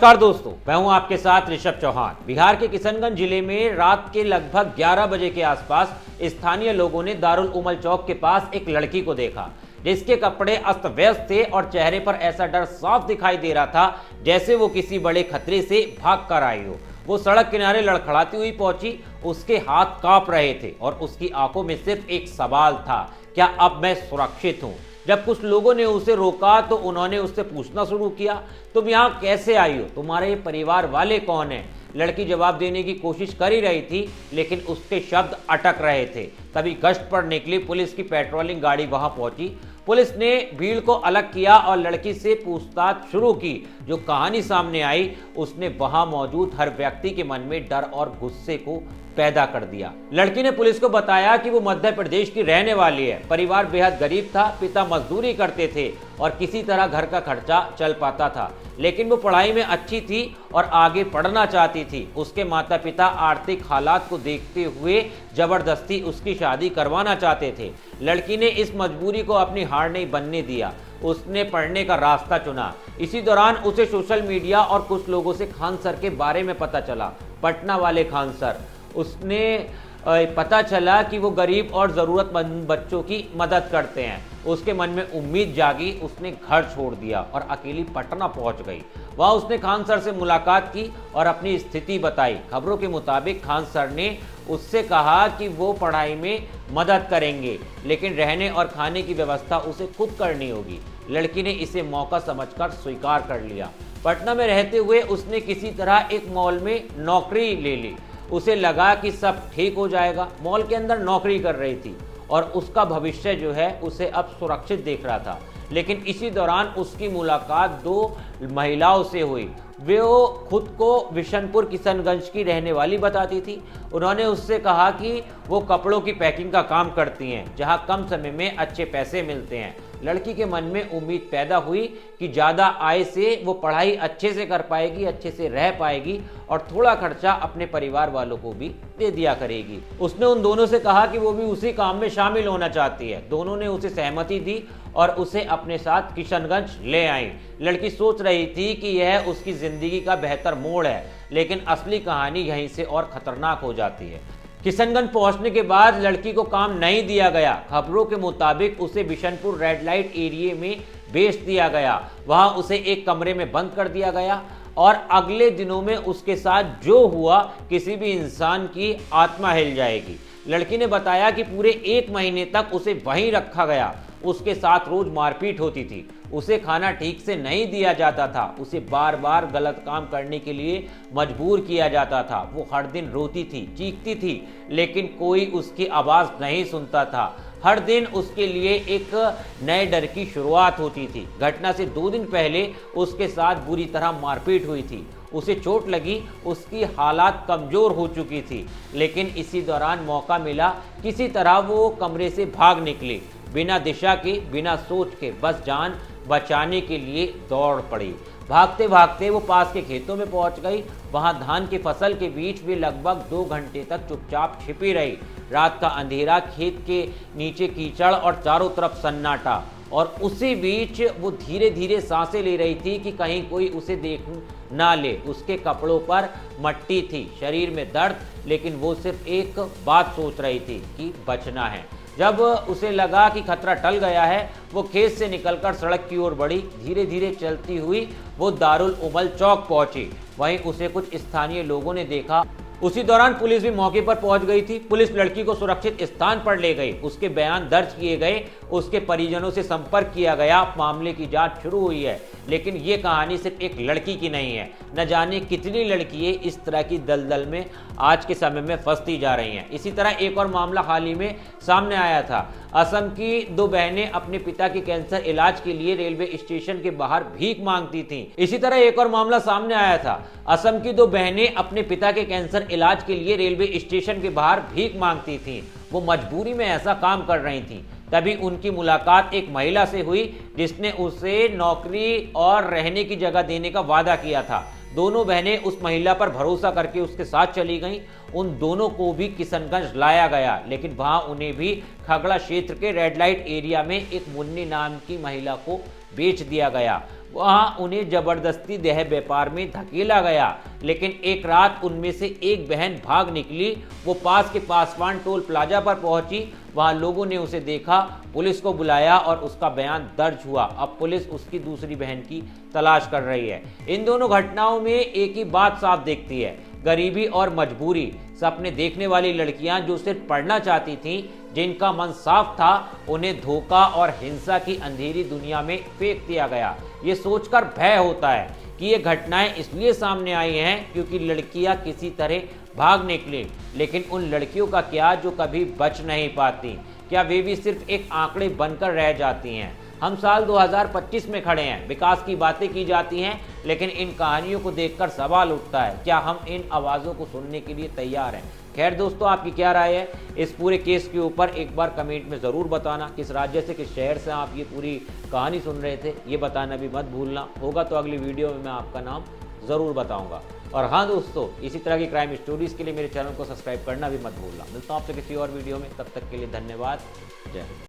नमस्कार दोस्तों, मैं हूं आपके साथ ऋषभ चौहान। बिहार के किशनगंज जिले में रात के लगभग 11 बजे के आसपास स्थानीय लोगों ने दारुल उमल चौक के पास एक लड़की को देखा जिसके कपड़े अस्त व्यस्त थे और चेहरे पर ऐसा डर साफ दिखाई दे रहा था जैसे वो किसी बड़े खतरे से भाग कर आई हो। वो सड़क किनारे लड़खड़ाती हुई पहुंची, उसके हाथ कांप रहे थे और उसकी आंखों में सिर्फ एक सवाल था, क्या अब मैं सुरक्षित हूं? जब कुछ लोगों ने उसे रोका तो उन्होंने उससे पूछना शुरू किया, तुम यहाँ कैसे आई हो? तुम्हारे परिवार वाले कौन हैं? लड़की जवाब देने की कोशिश कर ही रही थी लेकिन उसके शब्द अटक रहे थे। तभी गश्त पर निकली पुलिस की पेट्रोलिंग गाड़ी वहां पहुंची। पुलिस ने भीड़ को अलग किया और लड़की से पूछताछ शुरू की। जो कहानी सामने आई उसने वहां मौजूद हर व्यक्ति के मन में डर और गुस्से को पैदा कर दिया। लड़की ने पुलिस को बताया कि वो मध्य प्रदेश की रहने वाली है। परिवार बेहद गरीब था, पिता मजदूरी करते थे और किसी तरह घर का खर्चा चल पाता था, लेकिन वो पढ़ाई में अच्छी थी और आगे पढ़ना चाहती थी। उसके माता पिता आर्थिक हालात को देखते हुए जबरदस्ती उसकी शादी करवाना चाहते थे। लड़की ने इस मजबूरी को अपनी हार नहीं बनने दिया, उसने पढ़ने का रास्ता चुना। इसी दौरान उसे सोशल मीडिया और कुछ लोगों से खान सर के बारे में पता चला। पटना वाले खान सर, उसने पता चला कि वो गरीब और ज़रूरतमंद बच्चों की मदद करते हैं। उसके मन में उम्मीद जागी, उसने घर छोड़ दिया और अकेली पटना पहुंच गई। वहां उसने खान सर से मुलाकात की और अपनी स्थिति बताई। खबरों के मुताबिक खान सर ने उससे कहा कि वो पढ़ाई में मदद करेंगे लेकिन रहने और खाने की व्यवस्था उसे खुद करनी होगी। लड़की ने इसे मौका समझकर स्वीकार कर लिया। पटना में रहते हुए उसने किसी तरह एक मॉल में नौकरी ले ली। उसे लगा कि सब ठीक हो जाएगा। मॉल के अंदर नौकरी कर रही थी और उसका भविष्य जो है उसे अब सुरक्षित देख रहा था। लेकिन इसी दौरान उसकी मुलाकात दो महिलाओं से हुई। वो खुद को बिशनपुर किशनगंज की रहने वाली बताती थी। उन्होंने उससे कहा कि वो कपड़ों की पैकिंग का काम करती हैं जहां कम समय में अच्छे पैसे मिलते हैं। लड़की के मन में उम्मीद पैदा हुई कि ज़्यादा आय से वो पढ़ाई अच्छे से कर पाएगी, अच्छे से रह पाएगी और थोड़ा खर्चा अपने परिवार वालों को भी दे दिया करेगी। उसने उन दोनों से कहा कि वो भी उसी काम में शामिल होना चाहती है। दोनों ने उसे सहमति दी और उसे अपने साथ किशनगंज ले आई। लड़की सोच रही थी कि यह उसकी ज़िंदगी का बेहतर मोड़ है, लेकिन असली कहानी यहीं से और ख़तरनाक हो जाती है। किशनगंज पहुंचने के बाद लड़की को काम नहीं दिया गया। खबरों के मुताबिक उसे बिशनपुर रेड लाइट एरिया में भेज दिया गया। वहां उसे एक कमरे में बंद कर दिया गया और अगले दिनों में उसके साथ जो हुआ किसी भी इंसान की आत्मा हिल जाएगी। लड़की ने बताया कि पूरे 1 महीने तक उसे वहीं रखा गया। उसके साथ रोज मारपीट होती थी, उसे खाना ठीक से नहीं दिया जाता था, उसे बार बार गलत काम करने के लिए मजबूर किया जाता था। वो हर दिन रोती थी, चीखती थी, लेकिन कोई उसकी आवाज़ नहीं सुनता था। हर दिन उसके लिए एक नए डर की शुरुआत होती थी। घटना से 2 दिन पहले उसके साथ बुरी तरह मारपीट हुई थी। उसे चोट लगी, उसकी हालात कमज़ोर हो चुकी थी, लेकिन इसी दौरान मौका मिला, किसी तरह वो कमरे से भाग निकली। बिना दिशा के, बिना सोच के, बस जान बचाने के लिए दौड़ पड़ी। भागते भागते वो पास के खेतों में पहुंच गई। वहां धान की फसल के बीच वे लगभग 2 घंटे तक चुपचाप छिपी रही। रात का अंधेरा, खेत के नीचे कीचड़ और चारों तरफ सन्नाटा, और उसी बीच वो धीरे धीरे सांसें ले रही थी कि कहीं कोई उसे देख ना ले। उसके कपड़ों पर मट्टी थी, शरीर में दर्द, लेकिन वो सिर्फ एक बात सोच रही थी कि बचना है। जब उसे लगा कि खतरा टल गया है, वो खेत से निकलकर सड़क की ओर बढ़ी। धीरे धीरे चलती हुई वो दारुल उमल चौक पहुंची। वहीं उसे कुछ स्थानीय लोगों ने देखा। उसी दौरान पुलिस भी मौके पर पहुंच गई थी। पुलिस लड़की को सुरक्षित स्थान पर ले गई, उसके बयान दर्ज किए गए, उसके परिजनों से संपर्क किया गया। मामले की जांच शुरू हुई है, लेकिन ये कहानी सिर्फ एक लड़की की नहीं है। न जाने कितनी लड़कियां इस तरह की दलदल में आज के समय में फंसती जा रही हैं। इसी तरह एक और मामला हाल ही में सामने आया था। असम की 2 बहनें अपने पिता के कैंसर इलाज के लिए रेलवे स्टेशन के बाहर भीख मांगती थीं। इसी तरह एक और मामला सामने आया था। असम की 2 बहनें अपने पिता के कैंसर इलाज के लिए रेलवे स्टेशन के बाहर भीख मांगती थीं। वो मजबूरी में ऐसा काम कर रही थीं। तभी उनकी मुलाकात एक महिला से हुई जिसने उसे नौकरी और रहने की जगह देने का वादा किया था। दोनों बहनें उस महिला पर भरोसा करके उसके साथ चली गईं। उन दोनों को भी किशनगंज लाया गया, लेकिन वहां उन्हें भी खगड़ा क्षेत्र के रेड लाइट एरिया में एक मुन्नी नाम की महिला को बेच दिया गया। वहां उन्हें जबरदस्ती देह व्यापार में धकेला गया। लेकिन एक रात उनमें से एक बहन भाग निकली। वो पास के पासवान टोल प्लाजा पर पहुंची। वहां लोगों ने उसे देखा, पुलिस को बुलाया और उसका बयान दर्ज हुआ। अब पुलिस उसकी दूसरी बहन की तलाश कर रही है। इन दोनों घटनाओं में एक ही बात साफ दिखती है, गरीबी और मजबूरी। सपने देखने वाली लड़कियां जो सिर्फ पढ़ना चाहती थीं, जिनका मन साफ था, उन्हें धोखा और हिंसा की अंधेरी दुनिया में फेंक दिया गया। ये सोचकर भय होता है कि ये घटनाएं इसलिए सामने आई हैं क्योंकि लड़कियां किसी तरह भाग निकली। लेकिन उन लड़कियों का क्या जो कभी बच नहीं पाती? क्या वे भी सिर्फ एक आंकड़े बनकर रह जाती हैं? हम साल 2025 में खड़े हैं, विकास की बातें की जाती हैं, लेकिन इन कहानियों को देखकर सवाल उठता है, क्या हम इन आवाज़ों को सुनने के लिए तैयार हैं? खैर दोस्तों, आपकी क्या राय है इस पूरे केस के ऊपर? एक बार कमेंट में ज़रूर बताना। किस राज्य से, किस शहर से आप ये पूरी कहानी सुन रहे थे, ये बताना भी मत भूलना। होगा तो अगली वीडियो में मैं आपका नाम ज़रूर बताऊंगा। और हाँ दोस्तों, इसी तरह की क्राइम स्टोरीज़ के लिए मेरे चैनल को सब्सक्राइब करना भी मत भूलना। मिलता हूँ आपसे किसी और वीडियो में, तब तक के लिए धन्यवाद। जय हिंद।